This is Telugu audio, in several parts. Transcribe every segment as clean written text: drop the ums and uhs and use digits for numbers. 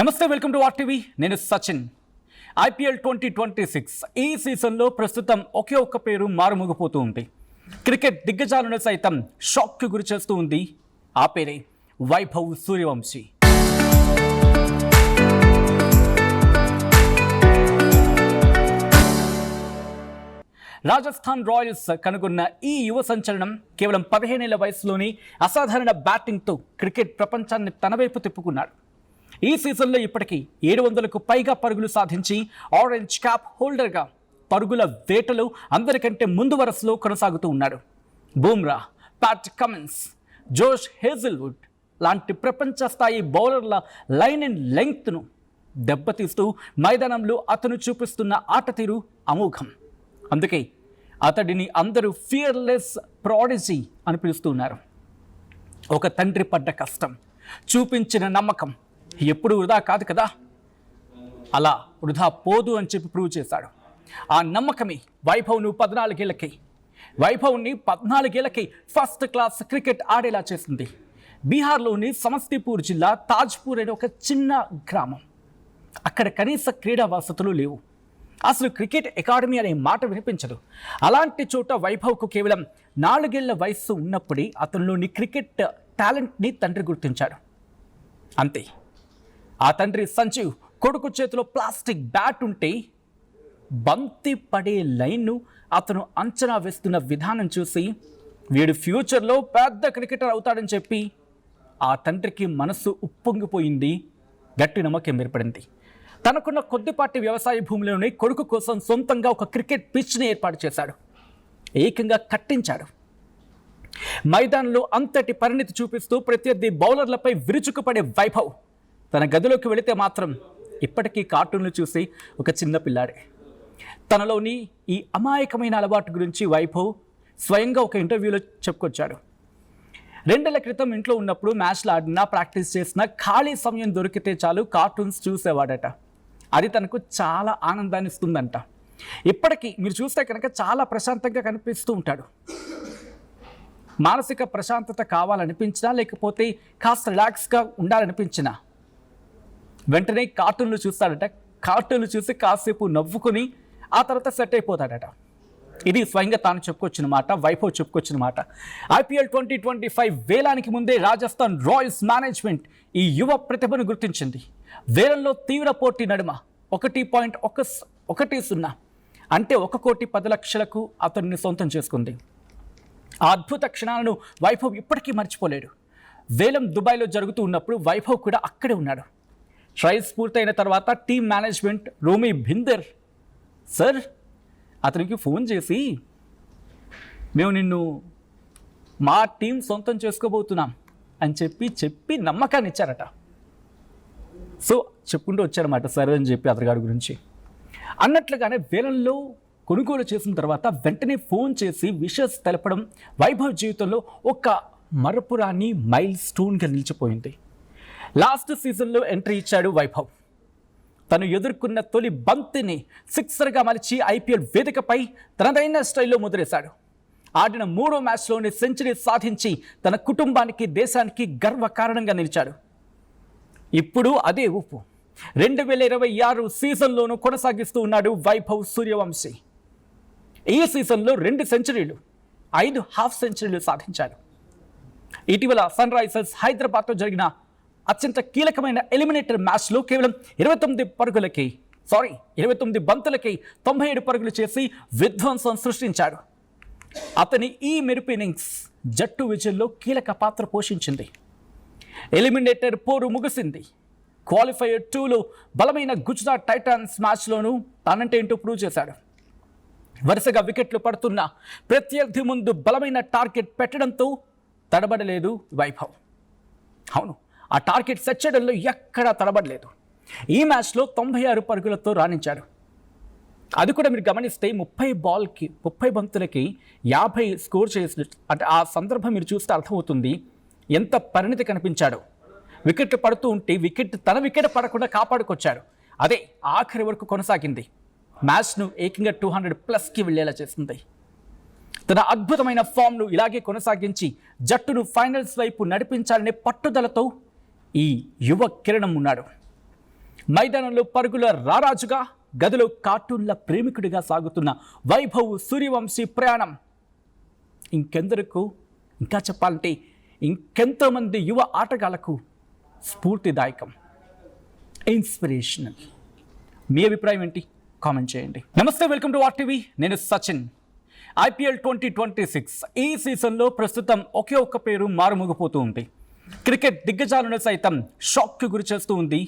నమస్తే, వెల్కమ్ టు ఆర్టీవీ. నేను సచిన్. ఐపీఎల్ 2026 ఈ సీజన్లో ప్రస్తుతం ఒకే ఒక్క పేరు మారుమోగిపోతూ ఉంది. క్రికెట్ దిగ్గజాలను సైతం షాక్కి గురి చేస్తూ ఉంది. ఆ పేరే వైభవ్ సూర్యవంశీ. రాజస్థాన్ రాయల్స్ కనుగొన్న ఈ యువ సంచలనం కేవలం 15 ఏళ్ల వయసులోనే అసాధారణ బ్యాటింగ్తో క్రికెట్ ప్రపంచాన్ని తన వైపు తిప్పుకున్నాడు. ఈ సీజన్లో ఇప్పటికీ 700కు పైగా పరుగులు సాధించి ఆరెంజ్ క్యాప్ హోల్డర్గా పరుగుల వేటలో అందరికంటే ముందు వరుసలో కొనసాగుతూ ఉన్నాడు. బూమ్రా, ప్యాట్ కమిన్స్, జోష్ హేజిల్వుడ్ లాంటి ప్రపంచ స్థాయి బౌలర్ల లైన్ అండ్ లెంగ్త్ను దెబ్బతీస్తూ మైదానంలో అతను చూపిస్తున్న ఆట తీరు అమోఘం. అందుకే అతడిని అందరూ ఫియర్లెస్ ప్రాడిజీ అని పిలుస్తున్నారు. ఒక తండ్రి పడ్డ కష్టం, చూపించిన నమ్మకం ఎప్పుడు వృధా కాదు కదా, అలా వృధా పోదు అని చెప్పి ప్రూవ్ చేశాడు. ఆ నమ్మకమే వైభవ్ని 14 ఏళ్లకి ఫస్ట్ క్లాస్ క్రికెట్ ఆడేలా చేసింది. బీహార్లోని సమస్తీపూర్ జిల్లా తాజ్పూర్ అనే ఒక చిన్న గ్రామం. అక్కడ కనీస క్రీడా వసతులు లేవు. అసలు క్రికెట్ అకాడమీ అనే మాట వినిపించదు. అలాంటి చోట వైభవ్కు కేవలం 4 ఏళ్ల వయస్సు ఉన్నప్పుడే అతనిలోని క్రికెట్ టాలెంట్ని తండ్రి గుర్తించాడు. అంతే, ఆ తండ్రి సంజీవ్ కొడుకు చేతిలో ప్లాస్టిక్ బ్యాట్ ఉంటే బంతి పడే లైన్ను అతను అంచనా వేస్తున్న విధానం చూసి వీడు ఫ్యూచర్లో పెద్ద క్రికెటర్ అవుతాడని చెప్పి ఆ తండ్రికి మనసు ఉప్పొంగిపోయింది. గట్టి నమ్మకం ఏర్పడింది. తనకున్న కొద్దిపాటి వ్యవసాయ భూమిలోనే కొడుకు కోసం సొంతంగా ఒక క్రికెట్ పిచ్ని ఏర్పాటు చేశాడు. ఏకంగా కట్టించాడు. మైదానంలో అంతటి పరిణితి చూపిస్తూ ప్రత్యర్థి బౌలర్లపై విరుచుకుపడే వైభవ్ తన గదిలోకి వెళితే మాత్రం ఇప్పటికీ కార్టూన్లు చూసి ఒక చిన్న పిల్లాడే. తనలోని ఈ అమాయకమైన అలవాటు గురించి వైభవ్ స్వయంగా ఒక ఇంటర్వ్యూలో చెప్పుకొచ్చాడు. 2 ఏళ్ల క్రితం ఇంట్లో ఉన్నప్పుడు మ్యాచ్లు ఆడినా, ప్రాక్టీస్ చేసినా ఖాళీ సమయం దొరికితే చాలు కార్టూన్స్ చూసేవాడట. అది తనకు చాలా ఆనందాన్ని ఇస్తుందంట. ఇప్పటికీ మీరు చూస్తే కనుక చాలా ప్రశాంతంగా కనిపిస్తూ ఉంటాడు. మానసిక ప్రశాంతత కావాలనిపించినా, లేకపోతే కాస్త రిలాక్స్గా ఉండాలనిపించినా వెంటనే కార్టూన్లు చూస్తాడట. కార్టూన్లు చూసి కాసేపు నవ్వుకుని ఆ తర్వాత సెట్ అయిపోతాడట. ఇది స్వయంగా తాను చెప్పుకొచ్చిన మాట, వైభవ్ చెప్పుకొచ్చిన మాట. ఐపీఎల్ 2025 వేలానికి ముందే రాజస్థాన్ రాయల్స్ మేనేజ్మెంట్ ఈ యువ ప్రతిభను గుర్తించింది. వేలంలో తీవ్ర పోటీ నడుమ 1.10 అంటే 1,10,00,000కు అతన్ని సొంతం చేసుకుంది. ఆ అద్భుత క్షణాలను వైభవ్ ఇప్పటికీ మర్చిపోలేడు. వేలం దుబాయ్లో జరుగుతూ ఉన్నప్పుడు వైభవ్ కూడా అక్కడే ఉన్నాడు. ట్రయల్స్ పూర్తయిన తర్వాత టీమ్ మేనేజ్మెంట్ రోమీ భిందర్ సార్ అతనికి ఫోన్ చేసి మేము నిన్ను మా టీం సొంతం చేసుకోబోతున్నాం అని చెప్పి నమ్మకాన్ని ఇచ్చారట. సో చెప్పుకుంటూ వచ్చారన్నమాట సార్ అని చెప్పి అతగాడి గురించి. అన్నట్లుగానే వేలంలో కొనుగోలు చేసిన తర్వాత వెంటనే ఫోన్ చేసి విషెస్ తెలపడం వైభవ్ జీవితంలో ఒక మరపురాని మైల్ స్టోన్గా నిలిచిపోయింది. లాస్ట్ సీజన్లో ఎంట్రీ ఇచ్చాడు వైభవ్. తను ఎదుర్కొన్న తొలి బంతిని సిక్సర్గా మలిచి ఐపీఎల్ వేదికపై తనదైన స్టైల్లో ముద్రేశాడు. ఆడిన 3వ మ్యాచ్లోనే సెంచరీ సాధించి తన కుటుంబానికి, దేశానికి గర్వకారణంగా నిలిచాడు. ఇప్పుడు అదే ఊపు 2026 సీజన్లోనూ కొనసాగిస్తూ ఉన్నాడు వైభవ్ సూర్యవంశీ. ఈ సీజన్లో 2 సెంచరీలు, 5 హాఫ్ సెంచరీలు సాధించాడు. ఇటీవల సన్ రైజర్స్ హైదరాబాద్తో జరిగిన అత్యంత కీలకమైన ఎలిమినేటర్ మ్యాచ్లో కేవలం 29 బంతులకి 97 పరుగులు చేసి విధ్వంసం సృష్టించాడు. అతని ఈ మెరుపు ఇన్నింగ్స్ జట్టు విజయంలో కీలక పాత్ర పోషించింది. ఎలిమినేటర్ పోరు ముగిసింది. క్వాలిఫైయర్ 2లో బలమైన గుజరాత్ టైటాన్స్ మ్యాచ్లోనూ తానంటే ఏంటో ప్రూవ్ చేశాడు. వరుసగా వికెట్లు పడుతున్న ప్రత్యర్థి ముందు బలమైన టార్గెట్ పెట్టడంతో తడబడలేదు వైభవ్. అవును, ఆ టార్గెట్ సెట్ చేయడంలో ఎక్కడా తడబడలేదు. ఈ మ్యాచ్లో 96 పరుగులతో రాణించాడు. అది కూడా మీరు గమనిస్తే 30 బంతులకి 50 స్కోర్ చేసిన, అంటే ఆ సందర్భం మీరు చూస్తే అర్థమవుతుంది ఎంత పరిణితి కనిపించాడో. వికెట్లు పడుతూ ఉంటే తన వికెట్ పడకుండా కాపాడుకొచ్చాడు. అదే ఆఖరి వరకు కొనసాగింది. మ్యాచ్ను ఏకంగా 200+ వెళ్ళేలా చేసింది. తన అద్భుతమైన ఫామ్ను ఇలాగే కొనసాగించి జట్టును ఫైనల్స్ వైపు నడిపించాలనే పట్టుదలతో ఈ యువ కిరణం ఉన్నాడు. మైదానంలో పరుగుల రారాజుగా, గదిలో కార్టూన్ల ప్రేమికుడిగా సాగుతున్న వైభవ్ సూర్యవంశీ ప్రయాణం ఇంకా చెప్పాలంటే ఇంకెంతోమంది యువ ఆటగాళ్లకు స్ఫూర్తిదాయకం, ఇన్స్పిరేషనల్. మీ అభిప్రాయం ఏంటి? కామెంట్ చేయండి. నమస్తే, వెల్కమ్ టు ఆర్టీవీ. నేను సచిన్. IPL 2026 ఈ సీజన్లో ప్రస్తుతం ఒకే ఒక్క పేరు మారుమోగిపోతూ ఉంది. క్రికెట్ దిగ్గజాలను సైతం షాక్కు గురి చేస్తూ ఉంది.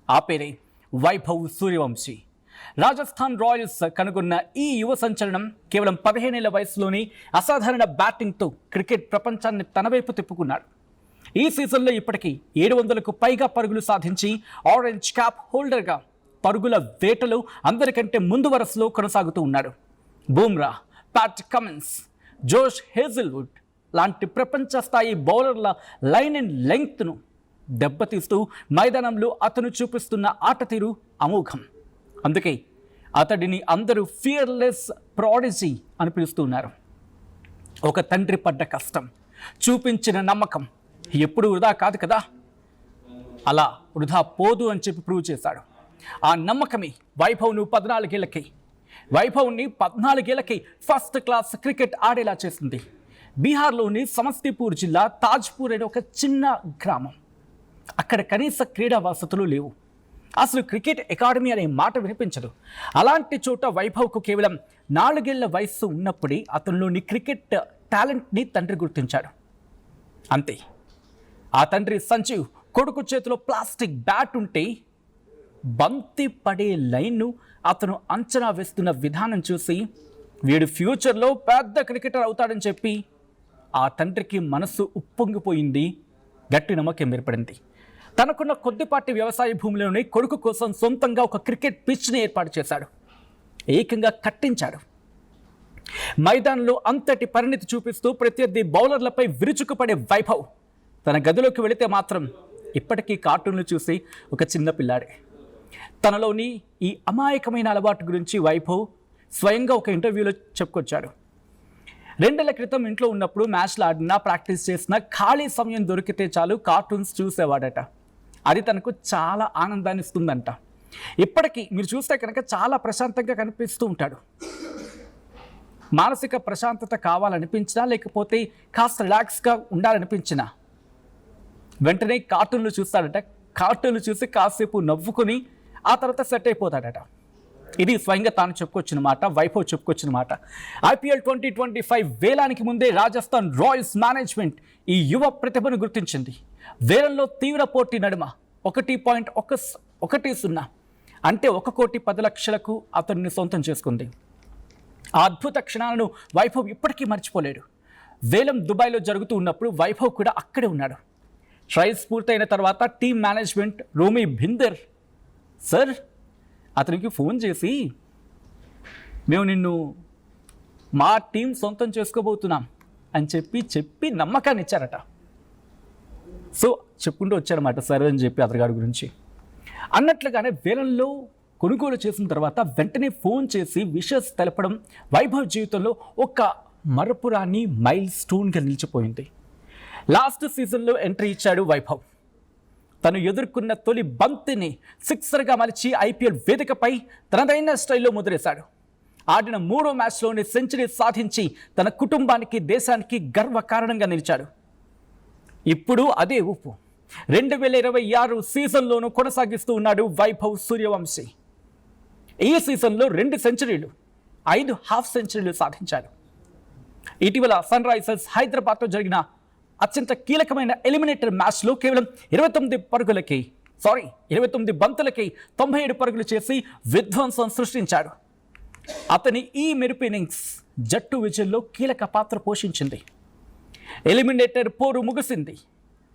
ఆ పేరే వైభవ్ సూర్యవంశీ. రాజస్థాన్ రాయల్స్ కనుగొన్న ఈ యువ సంచలనం కేవలం 15 ఏళ్ల వయసులోనే అసాధారణ బ్యాటింగ్తో క్రికెట్ ప్రపంచాన్ని తన వైపు తిప్పుకున్నాడు. ఈ సీజన్లో ఇప్పటికీ 700కు పైగా పరుగులు సాధించి ఆరెంజ్ క్యాప్ హోల్డర్గా పరుగుల వేటలో అందరికంటే ముందు వరుసలో కొనసాగుతూ ఉన్నాడు. బూమ్రా, ప్యాట్ కమిన్స్, జోష్ హేజిల్వుడ్ లాంటి ప్రపంచ స్థాయి బౌలర్ల లైన్ అండ్ లెంగ్త్ను దెబ్బతీస్తూ మైదానంలో అతను చూపిస్తున్న ఆట తీరు అమోఘం. అందుకే అతడిని అందరూ ఫియర్లెస్ ప్రాడిజీ అని పిలుస్తున్నారు. ఒక తండ్రి పడ్డ కష్టం, చూపించిన నమ్మకం ఎప్పుడు వృధా కాదు కదా, అలా వృధా పోదు అని చెప్పి ప్రూవ్ చేశాడు. ఆ నమ్మకమే వైభవ్ని 14 ఏళ్లకి ఫస్ట్ క్లాస్ క్రికెట్ ఆడేలా చేసింది. బీహార్లోని సమస్తీపూర్ జిల్లా తాజ్పూర్ అనే ఒక చిన్న గ్రామం. అక్కడ కనీస క్రీడా వసతులు లేవు. అసలు క్రికెట్ అకాడమీ అనే మాట వినిపించదు. అలాంటి చోట వైభవ్కు కేవలం 4 ఏళ్ల వయస్సు ఉన్నప్పుడే అతనిలోని క్రికెట్ టాలెంట్ని తండ్రి గుర్తించాడు. అంతే, ఆ తండ్రి సంజీవ్ కొడుకు చేతిలో ప్లాస్టిక్ బ్యాట్ ఉంటే బంతి పడే లైన్ను అతను అంచనా వేస్తున్న విధానం చూసి వీడు ఫ్యూచర్లో పెద్ద క్రికెటర్ అవుతాడని చెప్పి ఆ తండ్రికి మనస్సు ఉప్పొంగిపోయింది. గట్టి నమ్మకం ఏర్పడింది. తనకున్న కొద్దిపాటి వ్యవసాయ భూమిలోనే కొడుకు కోసం సొంతంగా ఒక క్రికెట్ పిచ్ని ఏర్పాటు చేశాడు. ఏకంగా కట్టించాడు. మైదానంలో అంతటి పరిణితి చూపిస్తూ ప్రత్యర్థి బౌలర్లపై విరుచుకుపడే వైభవ్ తన గదిలోకి వెళితే మాత్రం ఇప్పటికీ కార్టూన్లు చూసి ఒక చిన్న పిల్లాడే. తనలోని ఈ అమాయకమైన అలవాటు గురించి వైభవ్ స్వయంగా ఒక ఇంటర్వ్యూలో చెప్పుకొచ్చాడు. 2 ఏళ్ల క్రితం ఇంట్లో ఉన్నప్పుడు మ్యాచ్లు ఆడినా, ప్రాక్టీస్ చేసినా ఖాళీ సమయం దొరికితే చాలు కార్టూన్స్ చూసేవాడట. అది తనకు చాలా ఆనందాన్ని ఇస్తుందంట. ఇప్పటికీ మీరు చూస్తే కనుక చాలా ప్రశాంతంగా కనిపిస్తూ ఉంటాడు. మానసిక ప్రశాంతత కావాలనిపించినా, లేకపోతే కాస్త రిలాక్స్గా ఉండాలనిపించినా వెంటనే కార్టూన్లు చూస్తాడట. కార్టూన్లు చూసి కాసేపు నవ్వుకొని ఆ తర్వాత సెట్ అయిపోతాడట. ఇది స్వయంగా తాను చెప్పుకొచ్చిన మాట, వైభవ్ చెప్పుకొచ్చిన మాట. IPL 2025 వేలానికి ముందే రాజస్థాన్ రాయల్స్ మేనేజ్మెంట్ ఈ యువ ప్రతిభను గుర్తించింది. వేలంలో తీవ్ర పోటీ నడుమ 1.10 అంటే 1,10,00,000కు అతన్ని సొంతం చేసుకుంది. ఆ అద్భుత క్షణాలను వైభవ్ ఇప్పటికీ మర్చిపోలేడు. వేలం దుబాయ్లో జరుగుతూ ఉన్నప్పుడు వైభవ్ కూడా అక్కడే ఉన్నాడు. ట్రయల్స్ పూర్తయిన తర్వాత టీమ్ మేనేజ్మెంట్ రోమీ భిందర్ సార్ అతనికి ఫోన్ చేసి మేము నిన్ను మా టీం సొంతం చేసుకోబోతున్నాం అని చెప్పి నమ్మకాన్ని ఇచ్చారట. సో చెప్పుకుంటూ వచ్చారన్నమాట సార్ అని చెప్పి అతగాడి గురించి. అన్నట్లుగానే వేలంలో కొనుగోలు చేసిన తర్వాత వెంటనే ఫోన్ చేసి విషెస్ తెలపడం వైభవ్ జీవితంలో ఒక మరపురాని మైల్ స్టోన్గా నిలిచిపోయింది. లాస్ట్ సీజన్లో ఎంట్రీ ఇచ్చాడు వైభవ్. తను ఎదుర్కొన్న తొలి బంతిని సిక్సర్గా మలిచి IPL వేదికపై తనదైన స్టైల్లో ముద్రేశాడు. ఆడిన 3వ మ్యాచ్లోనే సెంచరీ సాధించి తన కుటుంబానికి, దేశానికి గర్వకారణంగా నిలిచాడు. ఇప్పుడు అదే ఊపు 2026 సీజన్లోనూ కొనసాగిస్తూ ఉన్నాడు వైభవ్ సూర్యవంశీ. ఈ సీజన్లో 2 సెంచరీలు, 5 హాఫ్ సెంచరీలు సాధించాడు. ఇటీవల సన్ రైజర్స్ హైదరాబాద్తో జరిగిన అత్యంత కీలకమైన ఎలిమినేటర్ మ్యాచ్లో కేవలం 29 బంతులకి 97 పరుగులు చేసి విధ్వంసం సృష్టించాడు. అతని ఈ మెరుపు ఇన్నింగ్స్ జట్టు విజయంలో కీలక పాత్ర పోషించింది. ఎలిమినేటర్ పోరు ముగిసింది.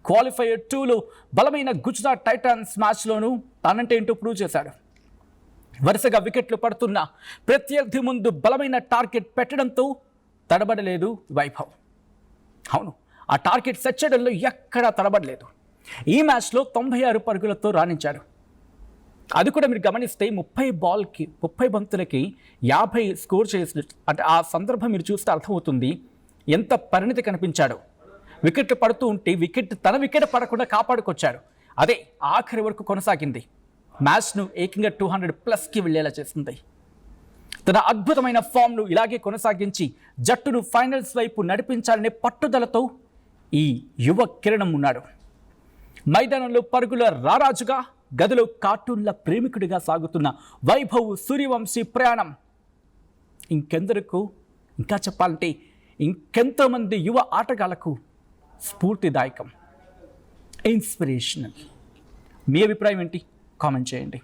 క్వాలిఫైయర్ 2లో బలమైన గుజరాత్ టైటాన్స్ మ్యాచ్లోనూ తానంటే ఏంటో ప్రూవ్ చేశాడు. వరుసగా వికెట్లు పడుతున్న ప్రత్యర్థి ముందు బలమైన టార్గెట్ పెట్టడంతో తడబడలేదు వైభవ్. అవును, ఆ టార్గెట్ సెట్ చేయడంలో ఎక్కడా తడబడలేదు. ఈ మ్యాచ్లో 96 పరుగులతో రాణించాడు. అది కూడా మీరు గమనిస్తే 30 బంతులకి 50 స్కోర్ చేసిన, అంటే ఆ సందర్భం మీరు చూస్తే అర్థమవుతుంది ఎంత పరిణితి కనిపించాడో. వికెట్లు పడుతూ ఉంటే తన వికెట్ పడకుండా కాపాడుకొచ్చాడు. అదే ఆఖరి వరకు కొనసాగింది. మ్యాచ్ను ఏకంగా 200+కి వెళ్ళేలా చేసింది. తన అద్భుతమైన ఫామ్ను ఇలాగే కొనసాగించి జట్టును ఫైనల్స్ వైపు నడిపించాలనే పట్టుదలతో ఈ యువ కిరణం ఉన్నాడు. మైదానంలో పరుగుల రారాజుగా, గదిలో కార్టూన్ల ప్రేమికుడిగా సాగుతున్న వైభవ్ సూర్యవంశీ ప్రయాణం ఇంకా చెప్పాలంటే ఇంకెంతోమంది యువ ఆటగాళ్లకు స్ఫూర్తిదాయకం, ఇన్స్పిరేషనల్. మీ అభిప్రాయం ఏంటి? కామెంట్ చేయండి.